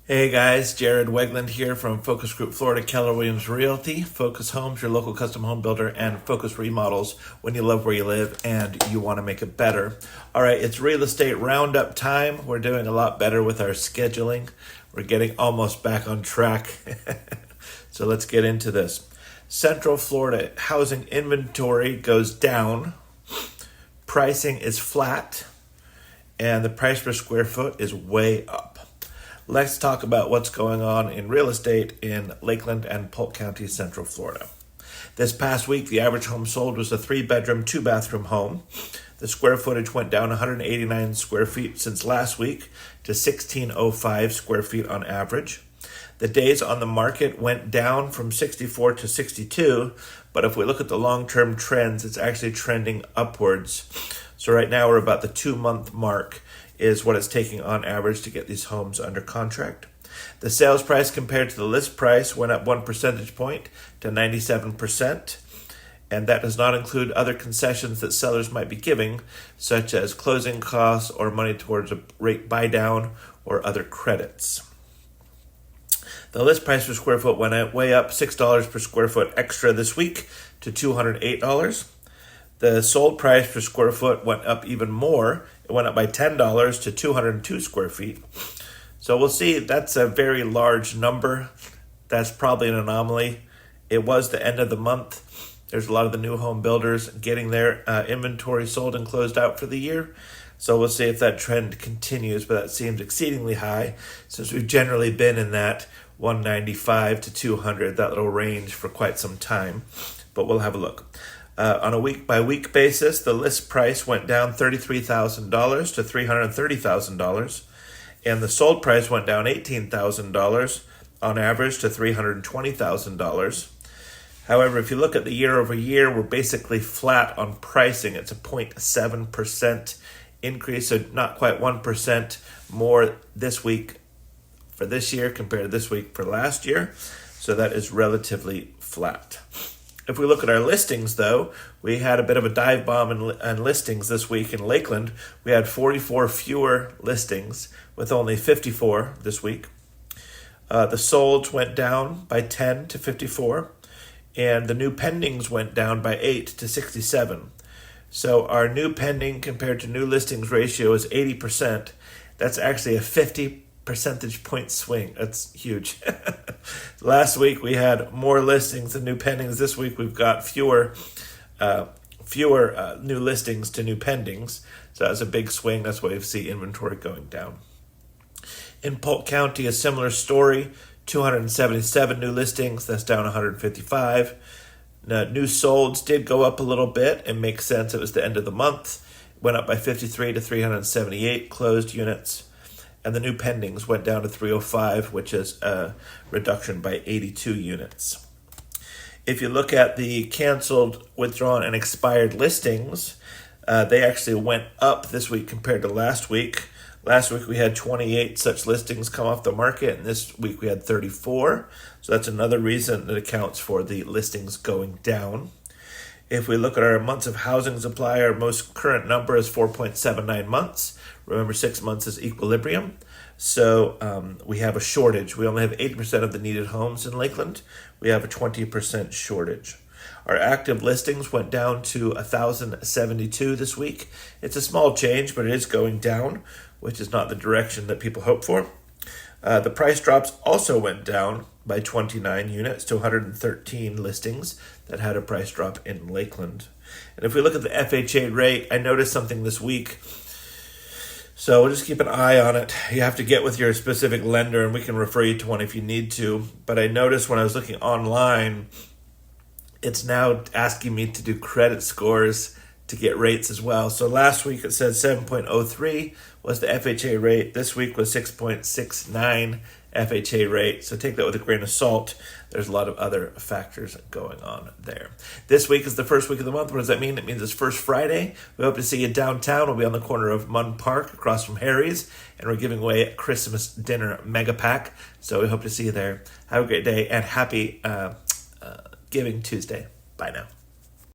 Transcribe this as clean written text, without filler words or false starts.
Hey guys, Jared Wegland here from Focus Group Florida, Keller Williams Realty. Focus Homes, your local custom home builder, and Focus Remodels when you love where you live and you want to make it better. All right, it's real estate roundup time. We're doing a lot better with our scheduling. We're getting almost back on track. So let's get into this. Central Florida housing inventory goes down. Pricing is flat. And the price per square foot is way up. Let's talk about what's going on in real estate in Lakeland and Polk County, Central Florida. This past week, the average home sold was a 3-bedroom, 2-bathroom home. The square footage went down 189 square feet since last week to 1,605 square feet on average. The days on the market went down from 64 to 62, but if we look at the long-term trends, it's actually trending upwards. So right now we're about the 2-month mark is what it's taking on average to get these homes under contract. The sales price compared to the list price went up 1 percentage point to 97%, and that does not include other concessions that sellers might be giving, such as closing costs or money towards a rate buy down or other credits. The list price per square foot went way up $6 per square foot extra this week to $208. The sold price per square foot went up even more. It went up by $10 to 202 square feet. So we'll see. That's a very large number. That's probably an anomaly. It was the end of the month. There's a lot of the new home builders getting their inventory sold and closed out for the year. So we'll see if that trend continues, but that seems exceedingly high since we've generally been in that 195 to 200, that little range for quite some time. But we'll have a look. On a week-by-week basis, the list price went down $33,000 to $330,000, and the sold price went down $18,000 on average to $320,000. However, if you look at the year over year, we're basically flat on pricing. It's a 0.7% increase, so not quite 1% more this week for this year compared to this week for last year. So that is relatively flat. If we look at our listings, though, we had a bit of a dive bomb in listings this week in Lakeland. We had 44 fewer listings with only 54 this week. The solds went down by 10 to 54, and the new pendings went down by 8 to 67. So our new pending compared to new listings ratio is 80%. That's actually a 50 percentage point swing. That's huge. Last week we had more listings than new pendings. This week we've got fewer new listings to new pendings. So that's a big swing. That's why we see inventory going down. In Polk County, a similar story. 277 new listings. That's down 155. New solds did go up a little bit. It makes sense. It was the end of the month. Went up by 53 to 378 closed units. And the new pendings went down to 305, which is a reduction by 82 units. If you look at the canceled, withdrawn, and expired listings, they actually went up this week compared to last week. Last week we had 28 such listings come off the market, and this week we had 34. So that's another reason that accounts for the listings going down. If we look at our months of housing supply, our most current number is 4.79 months. Remember, 6 months is equilibrium. So we have a shortage. We only have 80% of the needed homes in Lakeland. We have a 20% shortage. Our active listings went down to 1,072 this week. It's a small change, but it is going down, which is not the direction that people hope for. The price drops also went down by 29 units to 113 listings that had a price drop in Lakeland. And if we look at the FHA rate, I noticed something this week. So we'll just keep an eye on it. You have to get with your specific lender, and we can refer you to one if you need to. But I noticed when I was looking online, it's now asking me to do credit scores to get rates as well. So last week it said 7.03 was the FHA rate. This week was 6.69 FHA rate. So take that with a grain of salt. There's a lot of other factors going on there. This week is the first week of the month. What does that mean? It means it's First Friday. We hope to see you downtown. We'll be on the corner of Munn Park across from Harry's, and we're giving away a Christmas dinner mega pack. So we hope to see you there. Have a great day, and happy Giving Tuesday. Bye now.